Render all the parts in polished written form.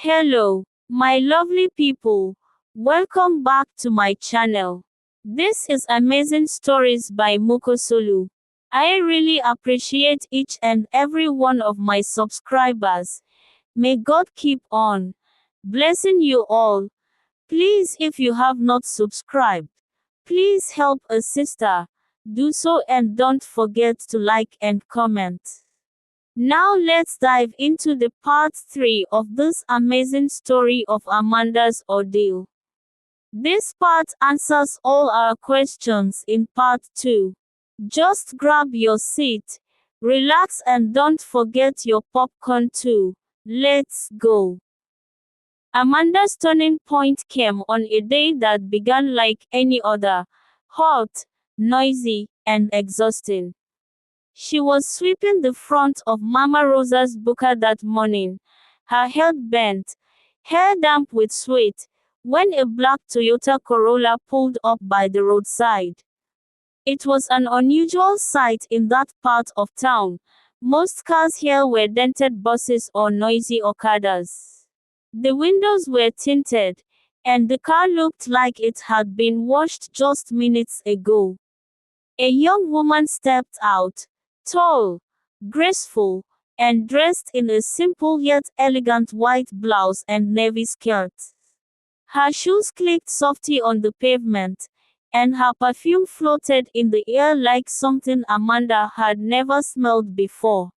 Hello, my lovely people. Welcome back to my channel. This is Amazing Stories by Mukosolu. I really appreciate each and every one of my subscribers. May God keep on blessing you all. Please, if you have not subscribed, please help a sister. Do so and don't forget to like and comment. Now let's dive into the part 3 of this amazing story of Amanda's ordeal. This part answers all our questions in part 2. Just grab your seat, relax and don't forget your popcorn too. Let's go. Amanda's turning point came on a day that began like any other, hot, noisy, and exhausting. She was sweeping the front of Mama Rosa's buka that morning, her head bent, hair damp with sweat, when a black Toyota Corolla pulled up by the roadside. It was an unusual sight in that part of town. Most cars here were dented buses or noisy Okadas. The windows were tinted, and the car looked like it had been washed just minutes ago. A young woman stepped out, tall, graceful, and dressed in a simple yet elegant white blouse and navy skirt. Her shoes clicked softly on the pavement, and her perfume floated in the air like something Amanda had never smelled before.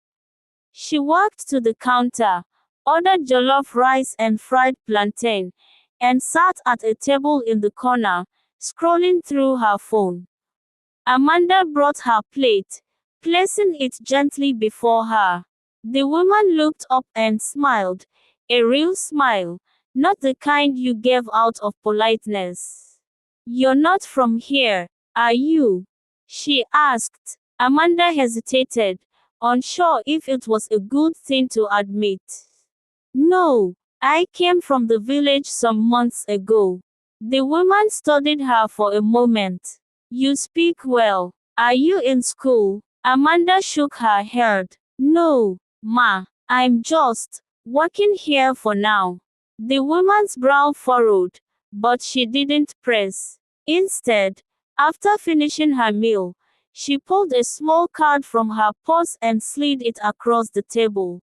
She walked to the counter, ordered jollof rice and fried plantain, and sat at a table in the corner, scrolling through her phone. Amanda brought her plate, placing it gently before her. The woman looked up and smiled, a real smile, not the kind you gave out of politeness. "You're not from here, are you?" she asked. Amanda hesitated, unsure if it was a good thing to admit. "No, I came from the village some months ago." The woman studied her for a moment. "You speak well. Are you in school?" Amanda shook her head. "No, ma, I'm just working here for now." The woman's brow furrowed, but she didn't press. Instead, after finishing her meal, she pulled a small card from her purse and slid it across the table.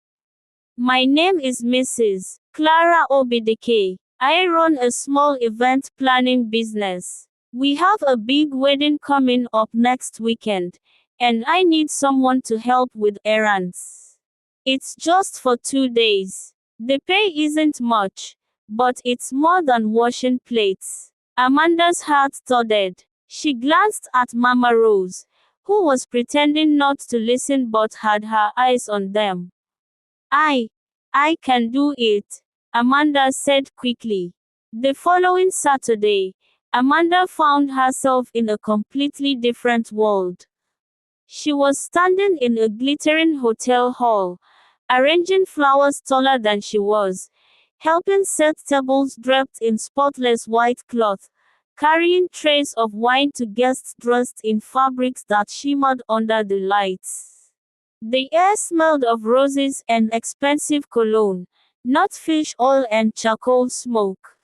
"My name is Mrs. Clara Obidike. I run a small event planning business. We have a big wedding coming up next weekend, and I need someone to help with errands. It's just for 2 days. The pay isn't much, but it's more than washing plates." Amanda's heart thudded. She glanced at Mama Rose, who was pretending not to listen but had her eyes on them. I can do it," Amanda said quickly. The following Saturday, Amanda found herself in a completely different world. She was standing in a glittering hotel hall, arranging flowers taller than she was, helping set tables draped in spotless white cloth, carrying trays of wine to guests dressed in fabrics that shimmered under the lights. The air smelled of roses and expensive cologne, not fish oil and charcoal smoke.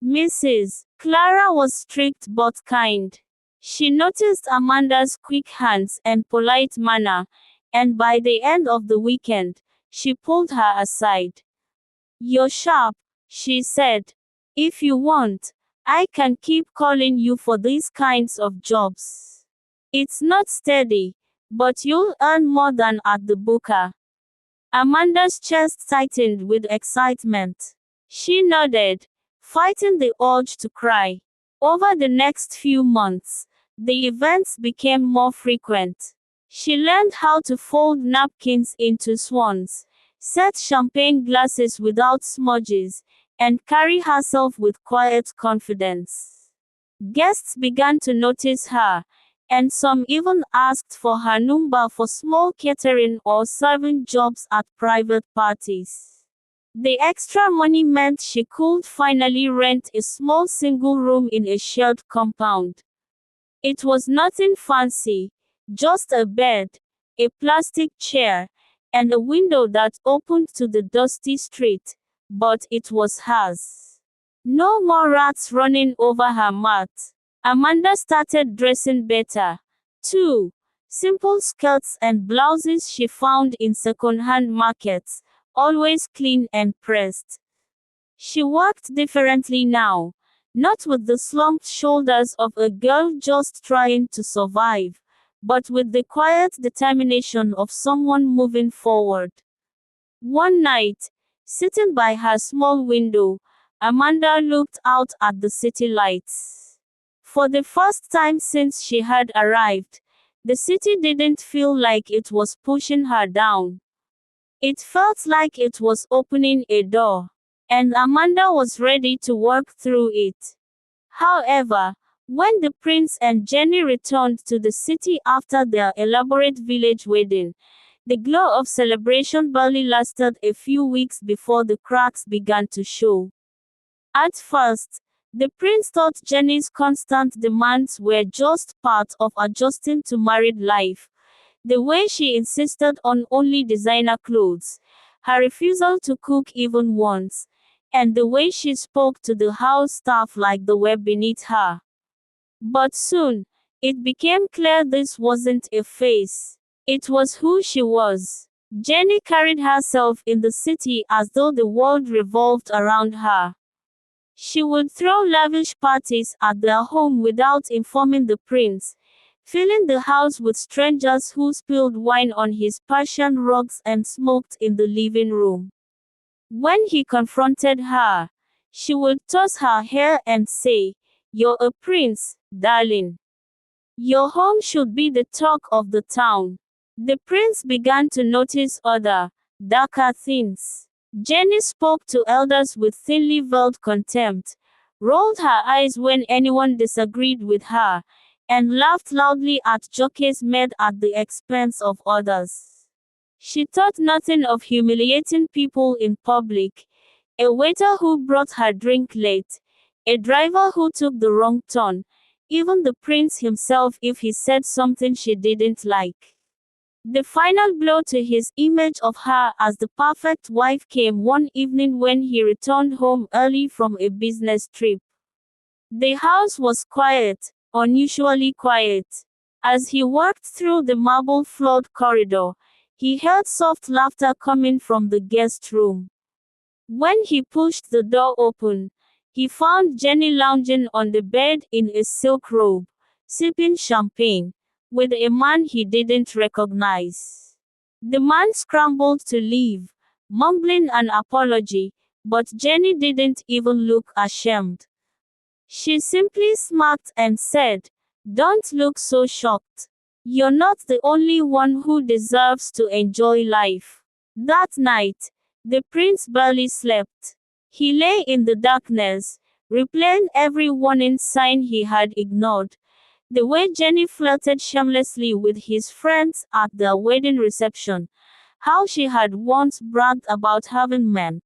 Mrs. Clara was strict but kind. She noticed Amanda's quick hands and polite manner, and by the end of the weekend, she pulled her aside. "You're sharp," she said. "If you want, I can keep calling you for these kinds of jobs. It's not steady, but you'll earn more than at the buka." Amanda's chest tightened with excitement. She nodded, fighting the urge to cry. Over the next few months, the events became more frequent. She learned how to fold napkins into swans, set champagne glasses without smudges, and carry herself with quiet confidence. Guests began to notice her, and some even asked for her number for small catering or serving jobs at private parties. The extra money meant she could finally rent a small single room in a shared compound. It was nothing fancy, just a bed, a plastic chair, and a window that opened to the dusty street. but it was hers. No more rats running over her mat. Amanda started dressing better, too. Simple skirts and blouses she found in second-hand markets, always clean and pressed. She walked differently now, not with the slumped shoulders of a girl just trying to survive, but with the quiet determination of someone moving forward. One night, sitting by her small window, Amanda looked out at the city lights. For the first time since she had arrived, the city didn't feel like it was pushing her down. It felt like it was opening a door, and Amanda was ready to walk through it. However, when the prince and Jenny returned to the city after their elaborate village wedding, the glow of celebration barely lasted a few weeks before the cracks began to show. At first, the prince thought Jenny's constant demands were just part of adjusting to married life. The way she insisted on only designer clothes, her refusal to cook even once, and the way she spoke to the house staff like they were beneath her. But soon, it became clear this wasn't a phase. It was who she was. Jenny carried herself in the city as though the world revolved around her. She would throw lavish parties at their home without informing the prince, filling the house with strangers who spilled wine on his Persian rugs and smoked in the living room. When he confronted her, she would toss her hair and say, "You're a prince, darling. Your home should be the talk of the town." The prince began to notice other, darker things. Jenny spoke to elders with thinly veiled contempt, rolled her eyes when anyone disagreed with her, and laughed loudly at jokes made at the expense of others. She thought nothing of humiliating people in public: a waiter who brought her drink late, a driver who took the wrong turn, even the prince himself if he said something she didn't like. The final blow to his image of her as the perfect wife came one evening when he returned home early from a business trip. The house was quiet, unusually quiet. As he walked through the marble-floored corridor, he heard soft laughter coming from the guest room. When he pushed the door open, he found Jenny lounging on the bed in a silk robe, sipping champagne, with a man he didn't recognize. The man scrambled to leave, mumbling an apology, but Jenny didn't even look ashamed. She simply smirked and said, "Don't look so shocked. You're not the only one who deserves to enjoy life." That night, the prince barely slept. He lay in the darkness, replaying every warning sign he had ignored. The way Jenny flirted shamelessly with his friends at their wedding reception, how she had once bragged about having men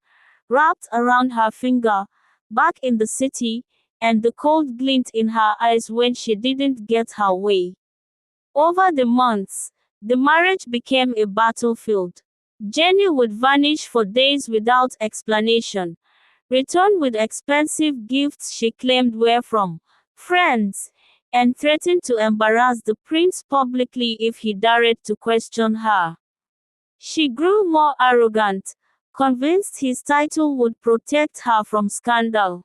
wrapped around her finger back in the city, and the cold glint in her eyes when she didn't get her way. Over the months, the marriage became a battlefield. Jenny would vanish for days without explanation, return with expensive gifts she claimed were from friends, and threatened to embarrass the prince publicly if he dared to question her. She grew more arrogant, convinced his title would protect her from scandal.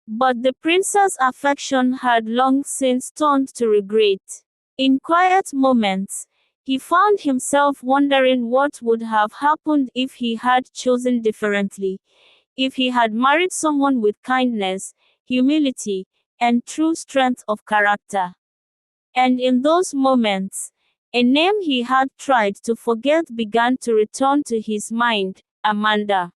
But the prince's affection had long since turned to regret. In quiet moments, he found himself wondering what would have happened if he had chosen differently, if he had married someone with kindness, humility, and true strength of character. And in those moments, a name he had tried to forget began to return to his mind: Amanda.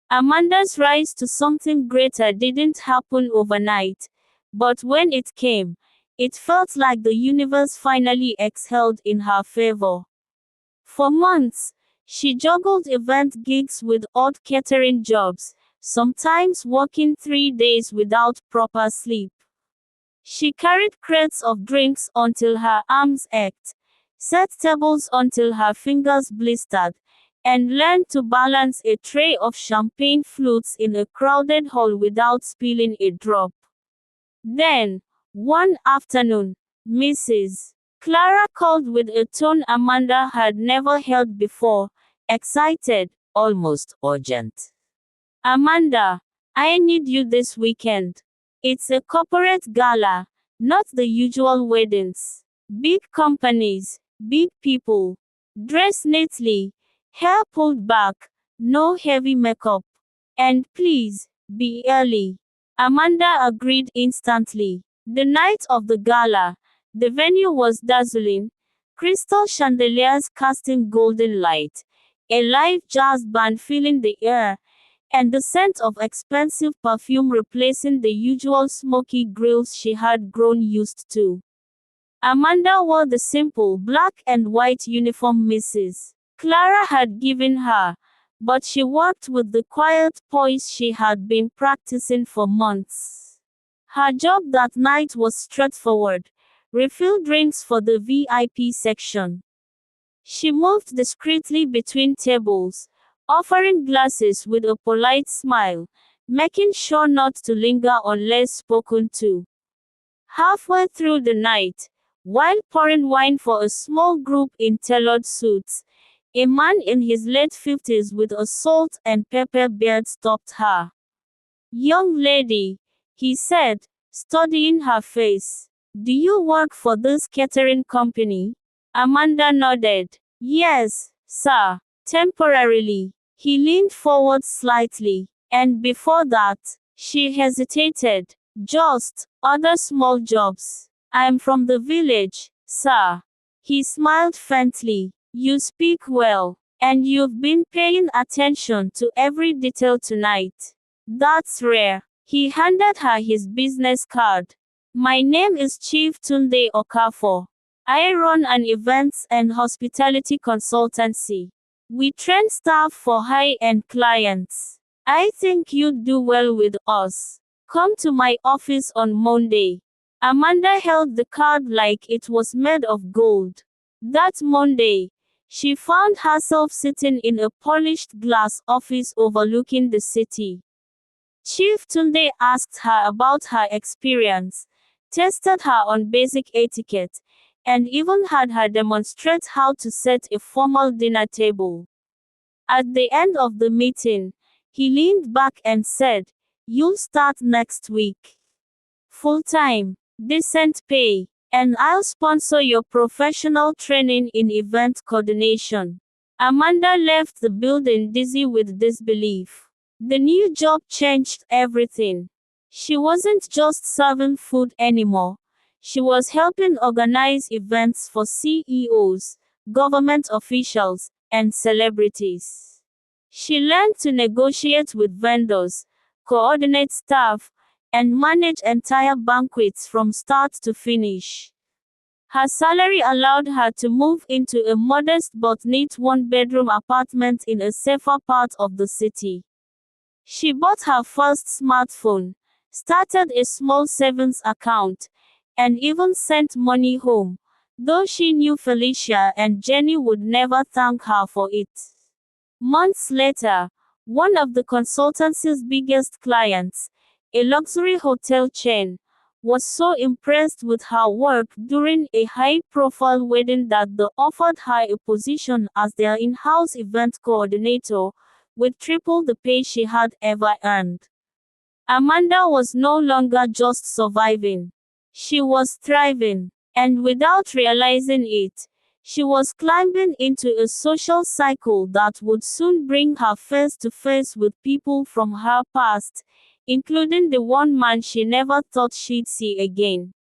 Amanda's rise to something greater didn't happen overnight, but when it came, it felt like the universe finally exhaled in her favor. For months, she juggled event gigs with odd catering jobs, sometimes working 3 days without proper sleep. She carried crates of drinks until her arms ached, set tables until her fingers blistered, and learned to balance a tray of champagne flutes in a crowded hall without spilling a drop. Then, one afternoon, Mrs. Clara called with a tone Amanda had never heard before, excited, almost urgent. "Amanda, I need you this weekend. It's a corporate gala, not the usual weddings. Big companies, big people. Dress neatly, hair pulled back, no heavy makeup. And please, be early." Amanda agreed instantly. The night of the gala, the venue was dazzling, crystal chandeliers casting golden light, a live jazz band filling the air, and the scent of expensive perfume replacing the usual smoky grills she had grown used to. Amanda wore the simple black and white uniform Mrs. Clara had given her, but she walked with the quiet poise she had been practicing for months. Her job that night was straightforward: refill drinks for the VIP section. She moved discreetly between tables, offering glasses with a polite smile, making sure not to linger unless spoken to. Halfway through the night, while pouring wine for a small group in tailored suits, a man in his late 50s with a salt and pepper beard stopped her. "Young lady," he said, studying her face, "do you work for this catering company?" Amanda nodded. "Yes, sir, temporarily." He leaned forward slightly, "And before that?" She hesitated. "Just other small jobs. I'm from the village, sir." He smiled faintly. "You speak well, and you've been paying attention to every detail tonight. That's rare." He handed her his business card. "My name is Chief Tunde Okafor. I run an events and hospitality consultancy. We train staff for high-end clients. I think you'd do well with us. Come to my office on Monday." Amanda held the card like it was made of gold. That Monday, she found herself sitting in a polished glass office overlooking the city. Chief Tunde asked her about her experience, tested her on basic etiquette, and even had her demonstrate how to set a formal dinner table. At the end of the meeting, he leaned back and said, "You'll start next week. Full-time, decent pay, and I'll sponsor your professional training in event coordination." Amanda left the building dizzy with disbelief. The new job changed everything. She wasn't just serving food anymore. She was helping organize events for CEOs, government officials, and celebrities. She learned to negotiate with vendors, coordinate staff, and manage entire banquets from start to finish. Her salary allowed her to move into a modest but neat one-bedroom apartment in a safer part of the city. She bought her first smartphone, started a small savings account, and even sent money home, though she knew Felicia and Jenny would never thank her for it. Months later, one of the consultancy's biggest clients, a luxury hotel chain, was so impressed with her work during a high-profile wedding that they offered her a position as their in-house event coordinator, with triple the pay she had ever earned. Amanda was no longer just surviving. She was thriving, and without realizing it, she was climbing into a social cycle that would soon bring her face to face with people from her past, including the one man she never thought she'd see again.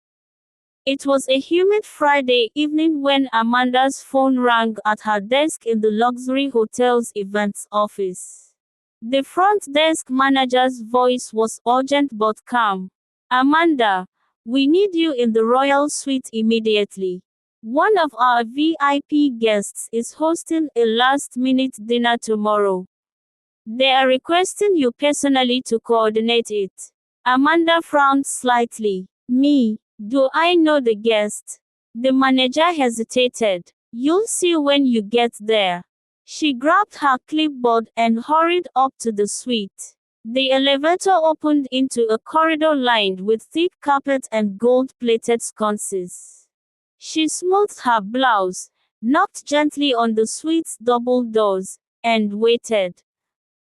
It was a humid Friday evening when Amanda's phone rang at her desk in the luxury hotel's events office. The front desk manager's voice was urgent but calm. "Amanda, we need you in the royal suite immediately. One of our VIP guests is hosting a last-minute dinner tomorrow. They are requesting you personally to coordinate it." Amanda frowned slightly. "Me? Do I know the guest?" The manager hesitated. "You'll see when you get there." She grabbed her clipboard and hurried up to the suite. The elevator opened into a corridor lined with thick carpet and gold-plated sconces. She smoothed her blouse, knocked gently on the suite's double doors, and waited.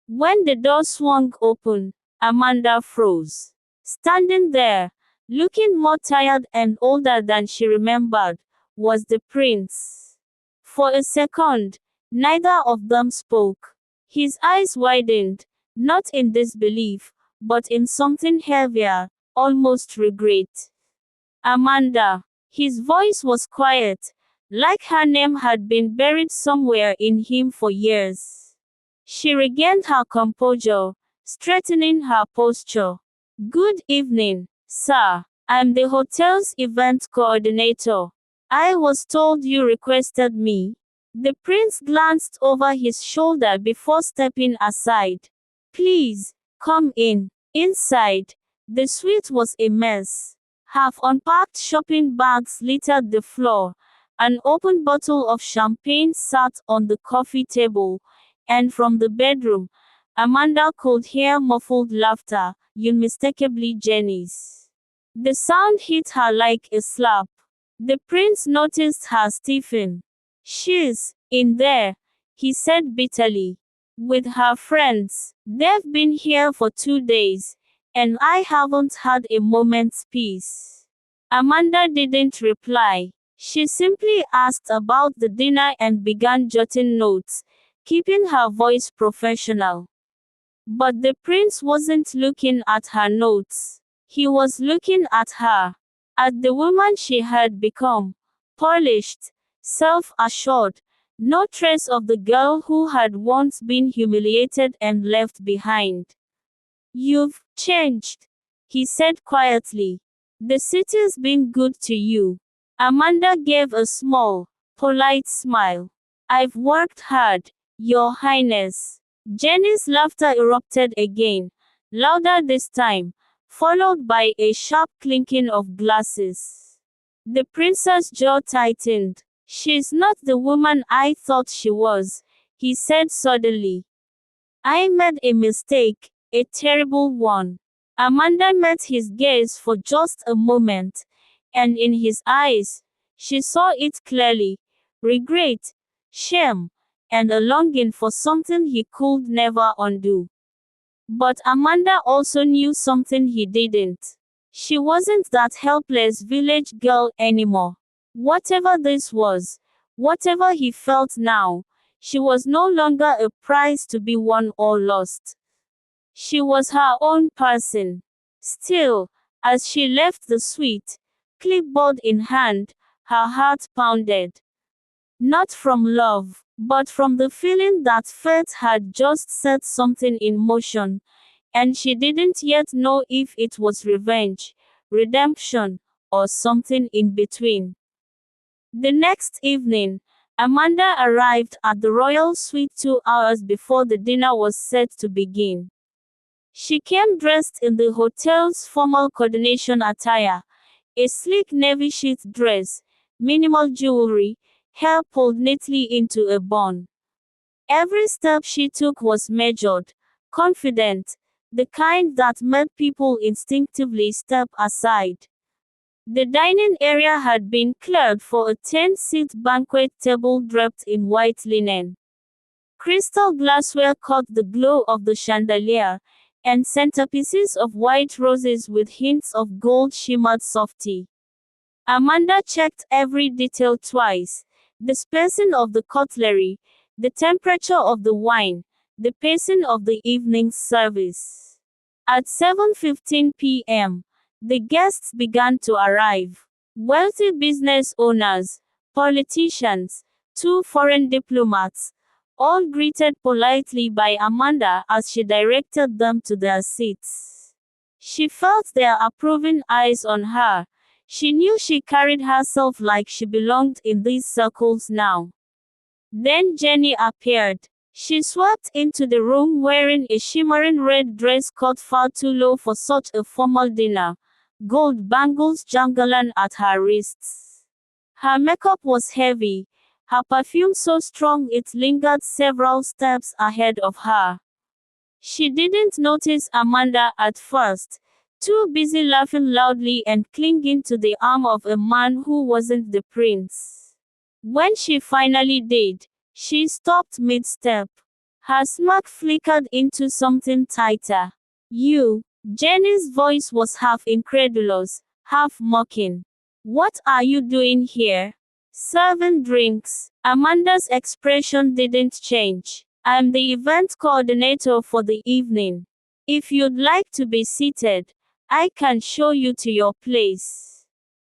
When the door swung open, Amanda froze. Standing there, looking more tired and older than she remembered, was the prince. For a second, neither of them spoke. His eyes widened, not in disbelief, but in something heavier, almost regret. Amanda. His voice was quiet, like her name had been buried somewhere in him for years. She regained her composure, straightening her posture. Good evening, sir. I'm the hotel's event coordinator. I was told you requested me. The prince glanced over his shoulder before stepping aside. Please, come in. Inside, the suite was a mess. Half unpacked shopping bags littered the floor. An open bottle of champagne sat on the coffee table, and from the bedroom, Amanda could hear muffled laughter, unmistakably Jenny's. The sound hit her like a slap. The prince noticed her stiffen. She's in there, he said bitterly. With her friends. They've been here for 2 days, and I haven't had a moment's peace. Amanda didn't reply. She simply asked about the dinner and began jotting notes, keeping her voice professional. But the prince wasn't looking at her notes. He was looking at her. At the woman she had become. Polished, self-assured, no trace of the girl who had once been humiliated and left behind. You've changed, he said quietly. The city's been good to you. Amanda gave a small, polite smile. I've worked hard, Your Highness. Jenny's laughter erupted again, louder this time, followed by a sharp clinking of glasses. The prince's jaw tightened. She's not the woman I thought she was, he said suddenly. I made a mistake, a terrible one. Amanda met his gaze for just a moment, and in his eyes, she saw it clearly. Regret, shame, and a longing for something he could never undo. But Amanda also knew something he didn't. She wasn't that helpless village girl anymore. Whatever this was, whatever he felt now, she was no longer a prize to be won or lost. She was her own person. Still, as she left the suite, clipboard in hand, her heart pounded. Not from love, but from the feeling that fate had just set something in motion, and she didn't yet know if it was revenge, redemption, or something in between. The next evening, Amanda arrived at the royal suite 2 hours before the dinner was set to begin. She came dressed in the hotel's formal coordination attire, a sleek navy sheath dress, minimal jewelry, hair pulled neatly into a bun. Every step she took was measured, confident, the kind that made people instinctively step aside. The dining area had been cleared for a 10-seat banquet table draped in white linen. Crystal glassware caught the glow of the chandelier, and centerpieces of white roses with hints of gold shimmered softly. Amanda checked every detail twice: the spacing of the cutlery, the temperature of the wine, the pacing of the evening's service. At 7:15 p.m., the guests began to arrive. Wealthy business owners, politicians, 2 foreign diplomats, all greeted politely by Amanda as she directed them to their seats. She felt their approving eyes on her. She knew she carried herself like she belonged in these circles now. Then Jenny appeared. She swept into the room wearing a shimmering red dress cut far too low for such a formal dinner, gold bangles jangling at her wrists. Her makeup was heavy, her perfume so strong it lingered several steps ahead of her. She didn't notice Amanda at first, too busy laughing loudly and clinging to the arm of a man who wasn't the prince. When she finally did, she stopped mid-step. Her smirk flickered into something tighter. "You." Jenny's voice was half incredulous, half mocking. "What are you doing here?" "Serving drinks." Amanda's expression didn't change. "I'm the event coordinator for the evening. If you'd like to be seated, I can show you to your place."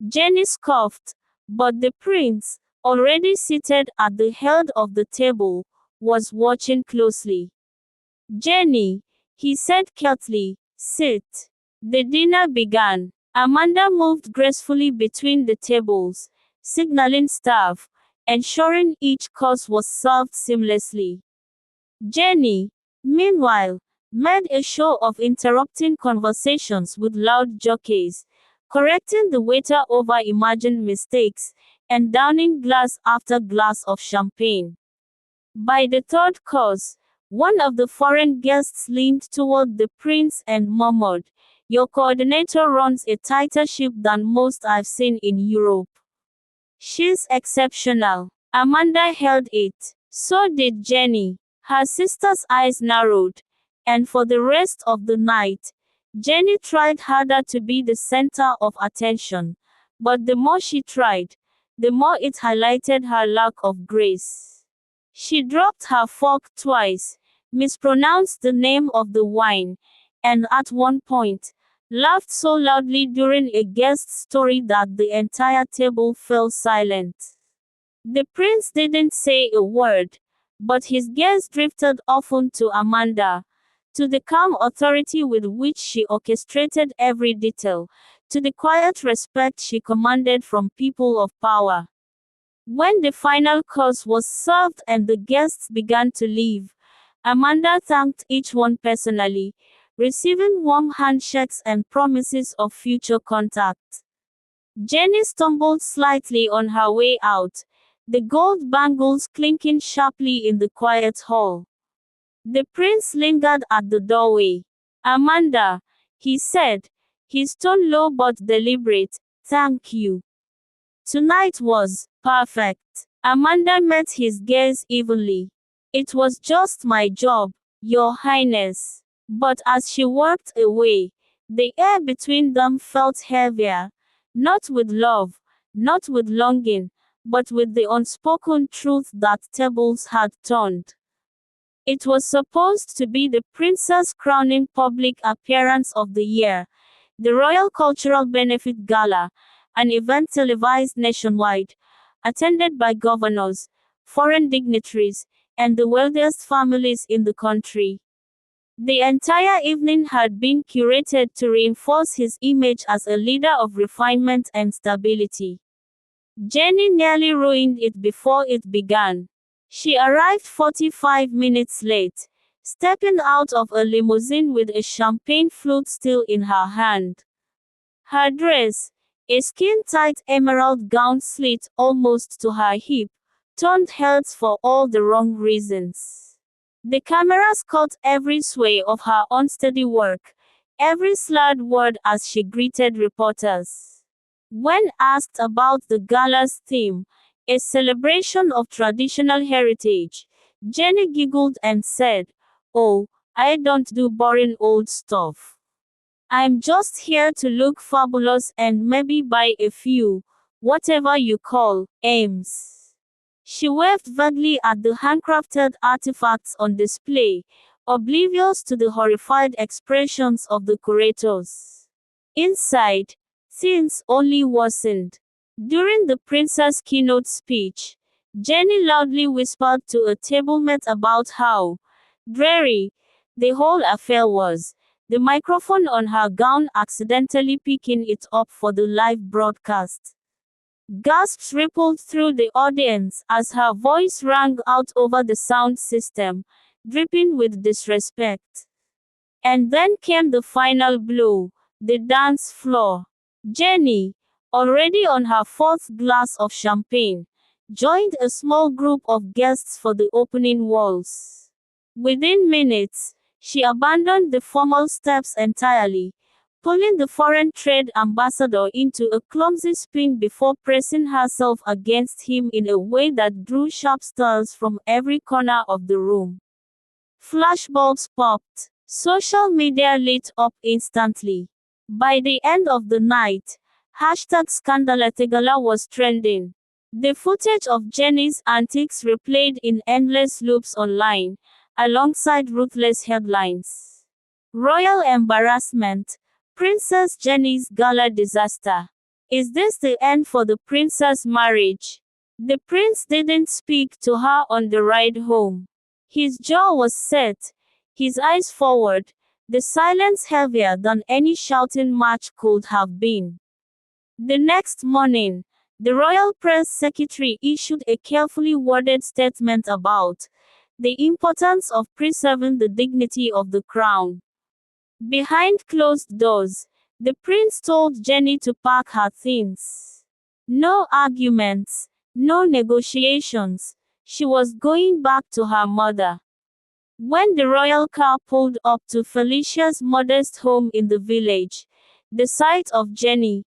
Jenny scoffed, but the prince, already seated at the head of the table, was watching closely. "Jenny," he said curtly, "sit." The dinner began. Amanda moved gracefully between the tables, signaling staff, ensuring each course was served seamlessly. Jenny, meanwhile, made a show of interrupting conversations with loud jockeys, correcting the waiter over imagined mistakes, and downing glass after glass of champagne. By the third course, one of the foreign guests leaned toward the prince and murmured, "Your coordinator runs a tighter ship than most I've seen in Europe." "She's exceptional." Amanda held it. So did Jenny. Her sister's eyes narrowed, and for the rest of the night, Jenny tried harder to be the center of attention, but the more she tried, the more it highlighted her lack of grace. She dropped her fork twice, mispronounced the name of the wine, and at one point, laughed so loudly during a guest's story that the entire table fell silent. The prince didn't say a word, but his gaze drifted often to Amanda, to the calm authority with which she orchestrated every detail, to the quiet respect she commanded from people of power. When the final course was served and the guests began to leave, Amanda thanked each one personally, receiving warm handshakes and promises of future contact. Jenny stumbled slightly on her way out, the gold bangles clinking sharply in the quiet hall. The prince lingered at the doorway. "Amanda," he said, his tone low but deliberate, "thank you. Tonight was perfect." Amanda met his gaze evenly. "It was just my job, Your Highness." But as she walked away, the air between them felt heavier, not with love, not with longing, but with the unspoken truth that tables had turned. It was supposed to be the prince's crowning public appearance of the year, the Royal Cultural Benefit Gala, an event televised nationwide, attended by governors, foreign dignitaries, and the wealthiest families in the country. The entire evening had been curated to reinforce his image as a leader of refinement and stability. Jenny nearly ruined it before it began. She arrived 45 minutes late, stepping out of a limousine with a champagne flute still in her hand. Her dress, a skin-tight emerald gown slit almost to her hip, turned heads for all the wrong reasons. The cameras caught every sway of her unsteady walk, every slurred word as she greeted reporters. When asked about the gala's theme, a celebration of traditional heritage, Jenny giggled and said, "Oh, I don't do boring old stuff. I'm just here to look fabulous and maybe buy a few, whatever you call, aims." She waved vaguely at the handcrafted artifacts on display, oblivious to the horrified expressions of the curators. Inside, things only worsened. During the prince's keynote speech, Jenny loudly whispered to a tablemate about how dreary the whole affair was, the microphone on her gown accidentally picking it up for the live broadcast. Gasps rippled through the audience as her voice rang out over the sound system, dripping with disrespect. And then came the final blow, the dance floor. Jenny, already on her fourth glass of champagne, joined a small group of guests for the opening waltz. Within minutes, she abandoned the formal steps entirely, pulling the foreign trade ambassador into a clumsy spin before pressing herself against him in a way that drew sharp stares from every corner of the room. Flashbulbs popped. Social media lit up instantly. By the end of the night, #Scandalategala was trending. The footage of Jenny's antics replayed in endless loops online, alongside ruthless headlines. Royal embarrassment. Princess Jenny's gala disaster. Is this the end for the princess' marriage? The prince didn't speak to her on the ride home. His jaw was set, his eyes forward, the silence heavier than any shouting match could have been. The next morning, the royal press secretary issued a carefully worded statement about the importance of preserving the dignity of the crown. Behind closed doors, the prince told Jenny to pack her things. No arguments, no negotiations. She was going back to her mother. When the royal car pulled up to Felicia's modest home in the village, the sight of Jenny,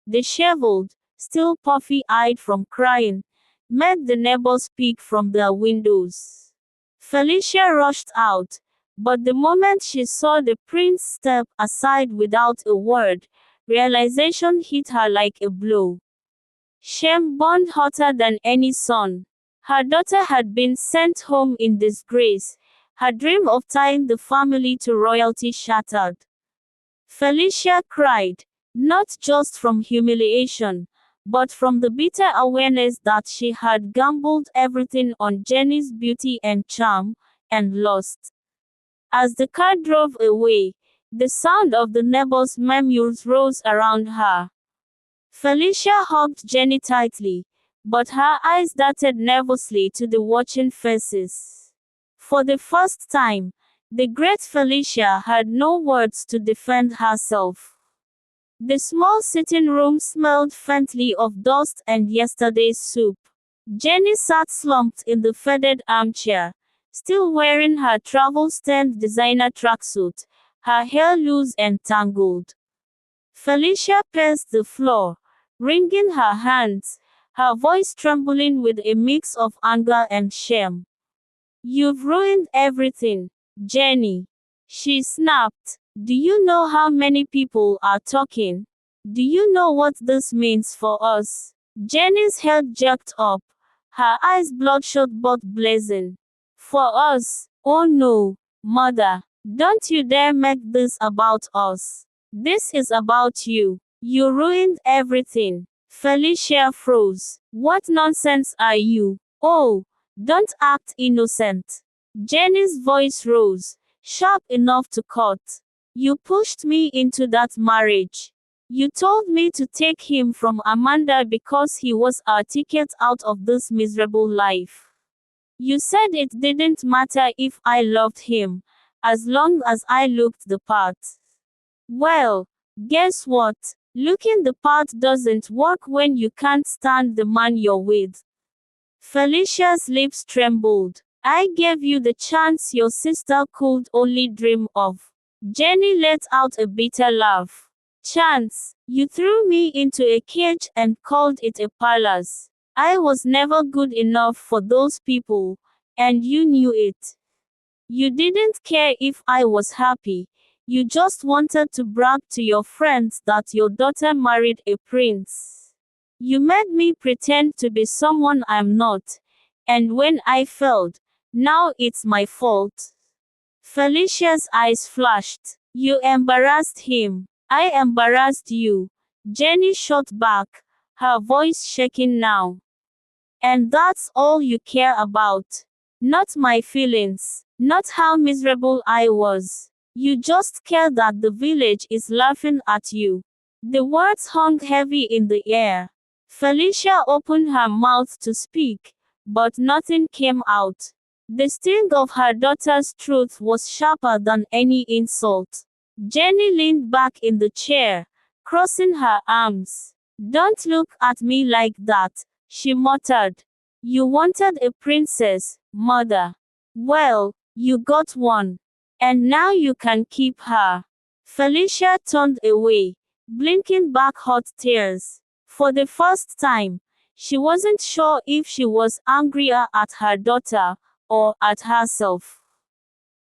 disheveled, still puffy-eyed from crying, made the neighbors peek from their windows. Felicia rushed out, but the moment she saw the prince step aside without a word, realization hit her like a blow. Shame burned hotter than any sun. Her daughter had been sent home in disgrace, her dream of tying the family to royalty shattered. Felicia cried, not just from humiliation, but from the bitter awareness that she had gambled everything on Jenny's beauty and charm, and lost. As the car drove away, the sound of the neighbors' murmurs rose around her. Felicia hugged Jenny tightly, but her eyes darted nervously to the watching faces. For the first time, the great Felicia had no words to defend herself. The small sitting room smelled faintly of dust and yesterday's soup. Jenny sat slumped in the faded armchair, still wearing her travel-stained designer tracksuit, her hair loose and tangled. Felicia paced the floor, wringing her hands, her voice trembling with a mix of anger and shame. "You've ruined everything, Jenny," she snapped. "Do you know how many people are talking? Do you know what this means for us?" Jenny's head jerked up, her eyes bloodshot but blazing. "For us? Oh no, Mother. Don't you dare make this about us. This is about you. You ruined everything." Felicia froze. "What nonsense are you? Oh, don't act innocent." Jenny's voice rose, sharp enough to cut. "You pushed me into that marriage. You told me to take him from Amanda because he was our ticket out of this miserable life. You said it didn't matter if I loved him, as long as I looked the part. Well, guess what? Looking the part doesn't work when you can't stand the man you're with." Felicia's lips trembled. "I gave you the chance your sister could only dream of." Jenny let out a bitter laugh. "Chance? You threw me into a cage and called it a palace. I was never good enough for those people, and you knew it. You didn't care if I was happy. You just wanted to brag to your friends that your daughter married a prince. You made me pretend to be someone I'm not, and when I failed, now it's my fault." Felicia's eyes flashed. "You embarrassed him. I embarrassed you." Jenny shot back, her voice shaking now. "And that's all you care about? Not my feelings, not how miserable I was. You just care that the village is laughing at you." The words hung heavy in the air. Felicia opened her mouth to speak, but nothing came out. The sting of her daughter's truth was sharper than any insult. Jenny leaned back in the chair, crossing her arms. "Don't look at me like that," she muttered. You wanted a princess, mother. Well, you got one. And now you can keep her. Felicia turned away, blinking back hot tears. For the first time, she wasn't sure if she was angrier at her daughter or at herself.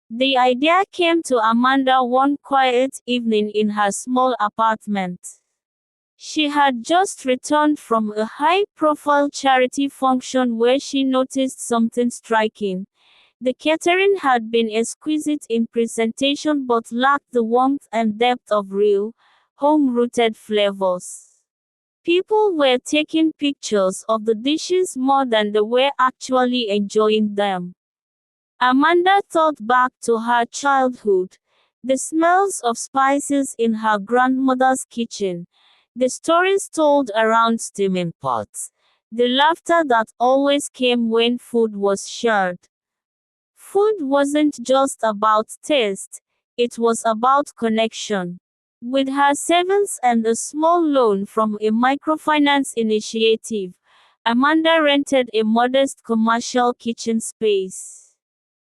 The idea came to Amanda one quiet evening in her small apartment. She had just returned from a high-profile charity function where she noticed something striking. The catering had been exquisite in presentation but lacked the warmth and depth of real, home-rooted flavors. People were taking pictures of the dishes more than they were actually enjoying them. Amanda thought back to her childhood, the smells of spices in her grandmother's kitchen, the stories told around steaming pots, the laughter that always came when food was shared. Food wasn't just about taste, it was about connection. With her savings and a small loan from a microfinance initiative, Amanda rented a modest commercial kitchen space.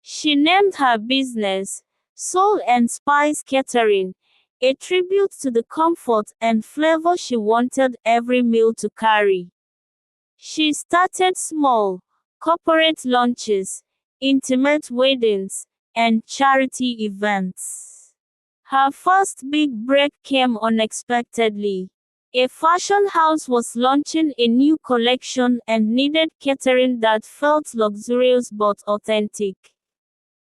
She named her business Soul and Spice Catering, a tribute to the comfort and flavor she wanted every meal to carry. She started small, corporate lunches, intimate weddings, and charity events. Her first big break came unexpectedly. A fashion house was launching a new collection and needed catering that felt luxurious but authentic.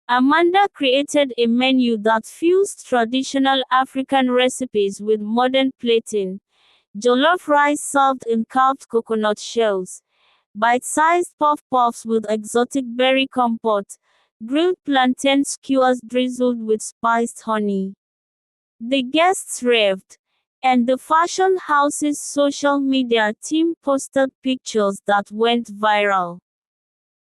Amanda created a menu that fused traditional African recipes with modern plating: jollof rice served in carved coconut shells, bite-sized puff-puffs with exotic berry compote, grilled plantain skewers drizzled with spiced honey. The guests raved, and the fashion house's social media team posted pictures that went viral.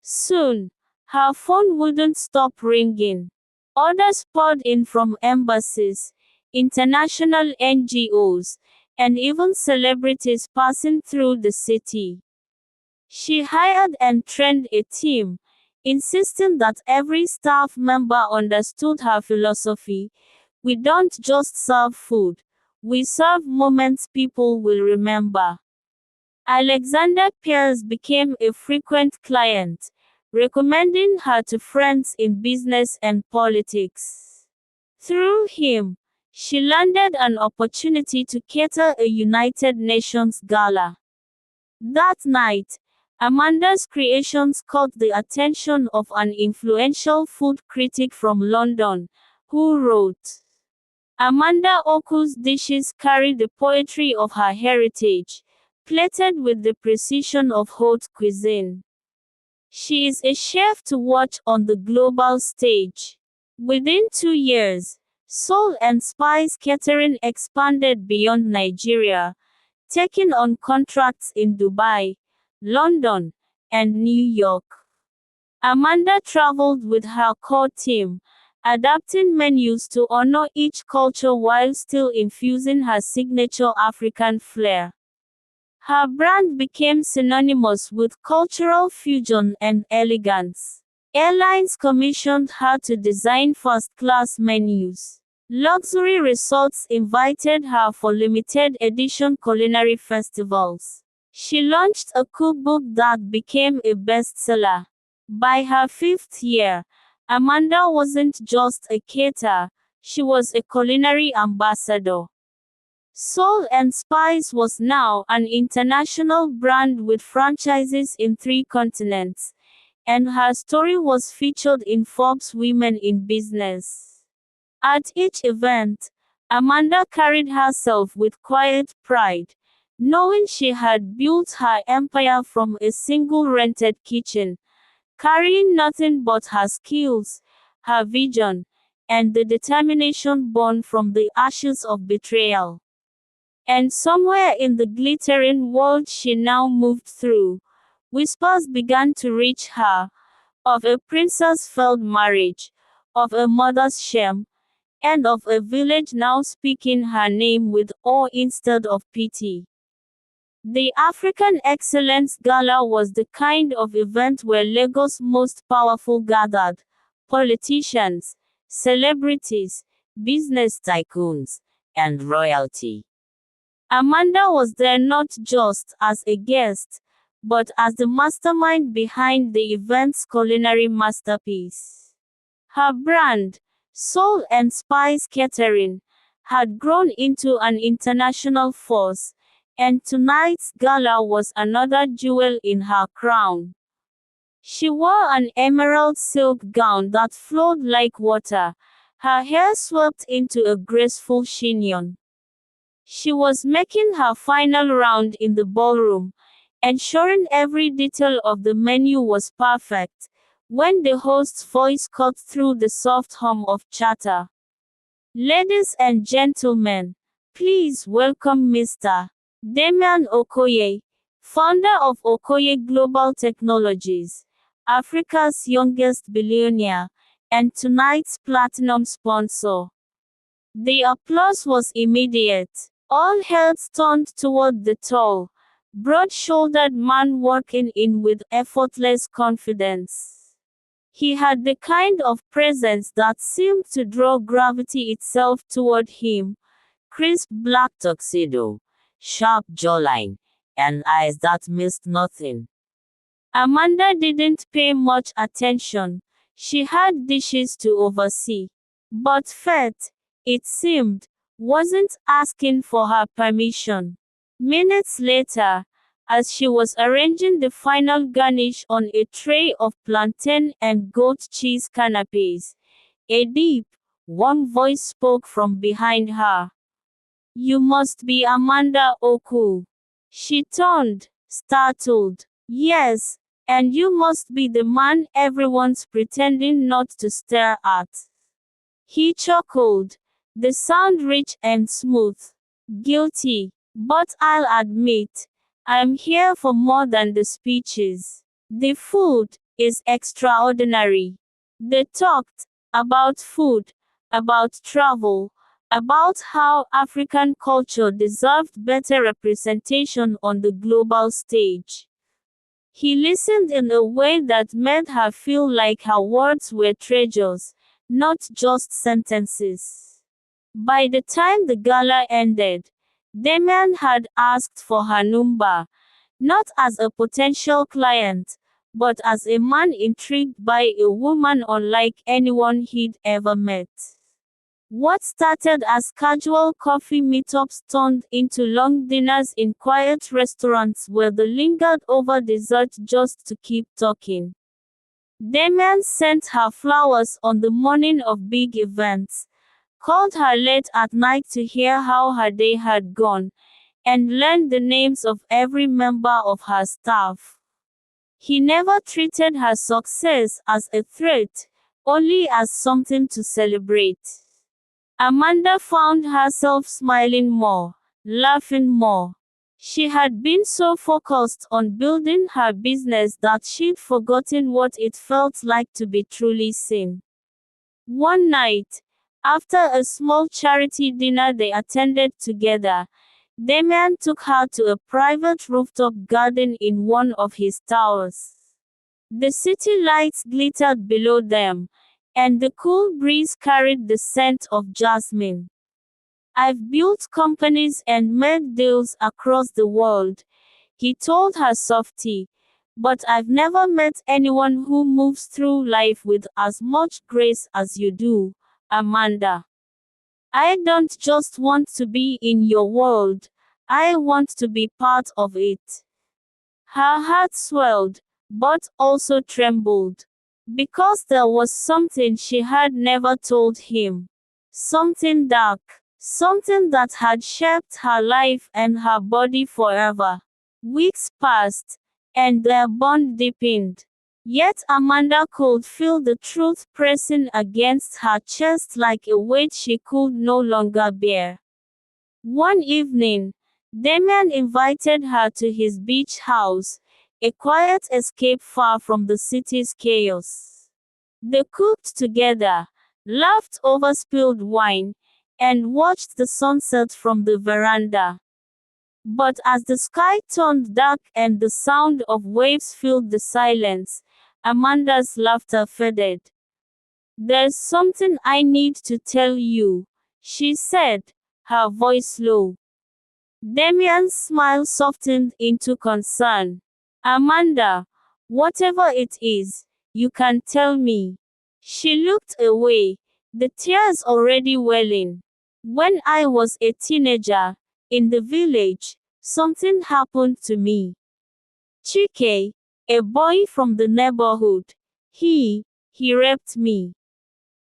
Soon, her phone wouldn't stop ringing. Orders poured in from embassies, international NGOs, and even celebrities passing through the city. She hired and trained a team, insisting that every staff member understood her philosophy: we don't just serve food, we serve moments people will remember. Alexander Pierce became a frequent client, recommending her to friends in business and politics. Through him, she landed an opportunity to cater a United Nations gala. That night, Amanda's creations caught the attention of an influential food critic from London, who wrote, "Amanda Oku's dishes carry the poetry of her heritage, plated with the precision of haute cuisine. She is a chef to watch on the global stage." Within 2 years, Soul and Spice Catering expanded beyond Nigeria, taking on contracts in Dubai, London, and New York. Amanda traveled with her core team, adapting menus to honor each culture while still infusing her signature African flair. Her brand became synonymous with cultural fusion and elegance. Airlines commissioned her to design first-class menus. Luxury resorts invited her for limited-edition culinary festivals. She launched a cookbook that became a bestseller. By her 5th year, Amanda wasn't just a caterer, she was a culinary ambassador. Soul and Spice was now an international brand with franchises in 3 continents, and her story was featured in Forbes Women in Business. At each event, Amanda carried herself with quiet pride, knowing she had built her empire from a single rented kitchen, carrying nothing but her skills, her vision, and the determination born from the ashes of betrayal. And somewhere in the glittering world she now moved through, whispers began to reach her, of a princess failed marriage, of a mother's shame, and of a village now speaking her name with awe instead of pity. The African Excellence Gala was the kind of event where Lagos' most powerful gathered: politicians, celebrities, business tycoons, and royalty. Amanda was there not just as a guest, but as the mastermind behind the event's culinary masterpiece. Her brand, Soul and Spice Catering, had grown into an international force, and tonight's gala was another jewel in her crown. She wore an emerald silk gown that flowed like water, her hair swept into a graceful chignon. She was making her final round in the ballroom, ensuring every detail of the menu was perfect, when the host's voice cut through the soft hum of chatter. "Ladies and gentlemen, please welcome Mr. Damian Okoye, founder of Okoye Global Technologies, Africa's youngest billionaire, and tonight's platinum sponsor." The applause was immediate. All heads turned toward the tall, broad-shouldered man walking in with effortless confidence. He had the kind of presence that seemed to draw gravity itself toward him: crisp black tuxedo, sharp jawline, and eyes that missed nothing. Amanda didn't pay much attention. She had dishes to oversee. But fate, it seemed, wasn't asking for her permission. Minutes later, as she was arranging the final garnish on a tray of plantain and goat cheese canapes, a deep, warm voice spoke from behind her. "You must be Amanda Oku." She turned, startled. "Yes, and you must be the man everyone's pretending not to stare at." He chuckled, the sound rich and smooth. "Guilty, but I'll admit, I'm here for more than the speeches. The food is extraordinary." They talked about food, about travel, about how African culture deserved better representation on the global stage. He listened in a way that made her feel like her words were treasures, not just sentences. By the time the gala ended, Damian had asked for her number, not as a potential client, but as a man intrigued by a woman unlike anyone he'd ever met. What started as casual coffee meetups turned into long dinners in quiet restaurants where they lingered over dessert just to keep talking. Damian sent her flowers on the morning of big events, called her late at night to hear how her day had gone, and learned the names of every member of her staff. He never treated her success as a threat, only as something to celebrate. Amanda found herself smiling more, laughing more. She had been so focused on building her business that she'd forgotten what it felt like to be truly seen. One night, after a small charity dinner they attended together, Damian took her to a private rooftop garden in one of his towers. The city lights glittered below them, and the cool breeze carried the scent of jasmine. "I've built companies and made deals across the world," he told her softly, "but I've never met anyone who moves through life with as much grace as you do, Amanda. I don't just want to be in your world, I want to be part of it." Her heart swelled, but also trembled. Because there was something she had never told him. Something dark. Something that had shaped her life and her body forever. Weeks passed, and their bond deepened. Yet Amanda could feel the truth pressing against her chest like a weight she could no longer bear. One evening, Damian invited her to his beach house, a quiet escape far from the city's chaos. They cooked together, laughed over spilled wine, and watched the sunset from the veranda. But as the sky turned dark and the sound of waves filled the silence, Amanda's laughter faded. "There's something I need to tell you," she said, her voice low. Damian's smile softened into concern. "Amanda, whatever it is, you can tell me." She looked away, the tears already welling. "When I was a teenager, in the village, something happened to me. Chike, a boy from the neighborhood, he raped me."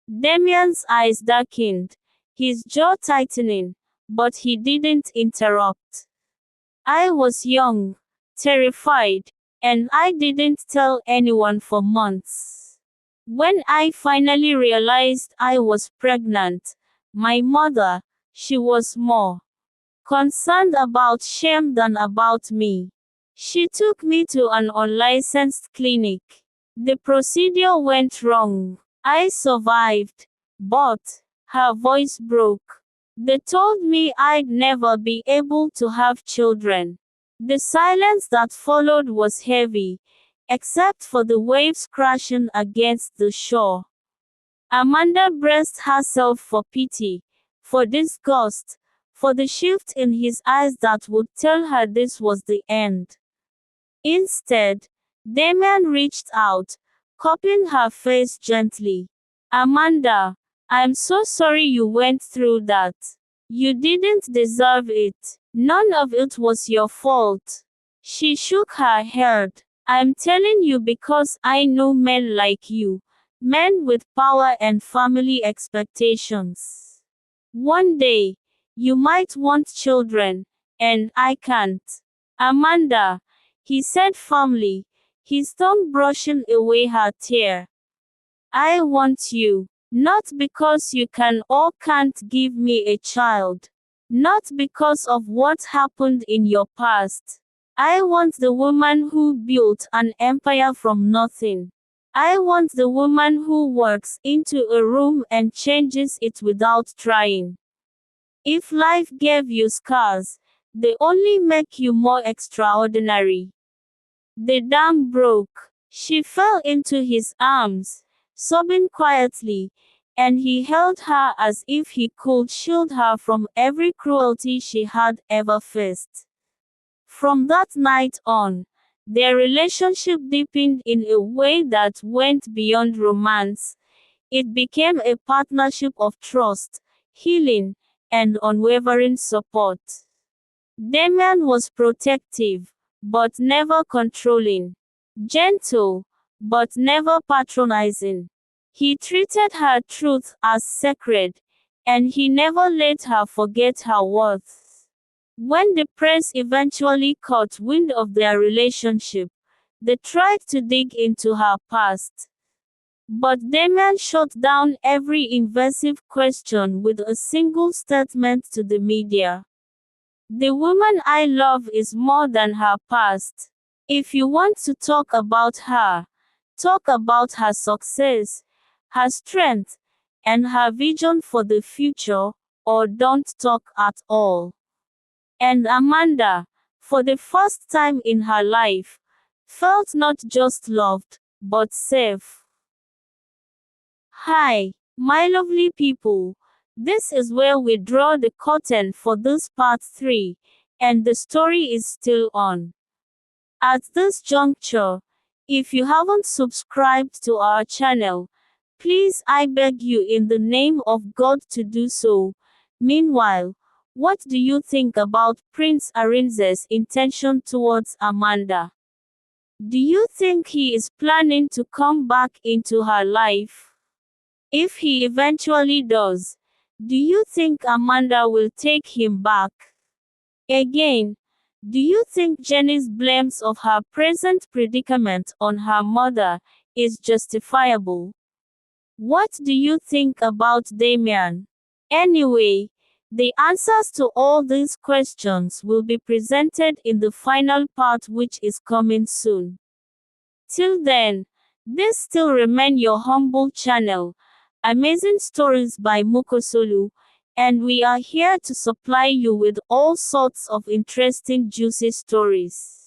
Damian's eyes darkened, his jaw tightening, but he didn't interrupt. "I was young, terrified, and I didn't tell anyone for months. When I finally realized I was pregnant, my mother, she was more concerned about shame than about me. She took me to an unlicensed clinic. The procedure went wrong. I survived, but," her voice broke, "they told me I'd never be able to have children." The silence that followed was heavy, except for the waves crashing against the shore. Amanda braced herself for pity, for disgust, for the shift in his eyes that would tell her this was the end. Instead, Damian reached out, cupping her face gently. "Amanda, I'm so sorry you went through that. You didn't deserve it. None of it was your fault." She shook her head. "I'm telling you because I know men like you, men with power and family expectations. One day, you might want children, and I can't." "Amanda," he said firmly, his tongue brushing away her tear. "I want you. Not because you can or can't give me a child. Not because of what happened in your past. I want the woman who built an empire from nothing. I want the woman who walks into a room and changes it without trying. If life gave you scars, they only make you more extraordinary." The dam broke. She fell into his arms, sobbing quietly, and he held her as if he could shield her from every cruelty she had ever faced. From that night on, their relationship deepened in a way that went beyond romance. It became a partnership of trust, healing, and unwavering support. Damian was protective, but never controlling. Gentle, but never patronizing. He treated her truth as sacred, and he never let her forget her worth. When the press eventually caught wind of their relationship, they tried to dig into her past. But Damian shut down every invasive question with a single statement to the media. "The woman I love is more than her past. If you want to talk about her, talk about her success, her strength, and her vision for the future, or don't talk at all." And Amanda, for the first time in her life, felt not just loved, but safe. Hi, my lovely people. This is where we draw the curtain for this part 3, and the story is still on. At this juncture, if you haven't subscribed to our channel, please I beg you in the name of God to do so. Meanwhile, what do you think about Prince Arinze's intention towards Amanda? Do you think he is planning to come back into her life? If he eventually does, do you think Amanda will take him back? Again, do you think Jenny's blames of her present predicament on her mother is justifiable? What do you think about Damian? Anyway, the answers to all these questions will be presented in the final part, which is coming soon. Till then, this still remain your humble channel, Amazing Stories by Mukosolu, and we are here to supply you with all sorts of interesting juicy stories.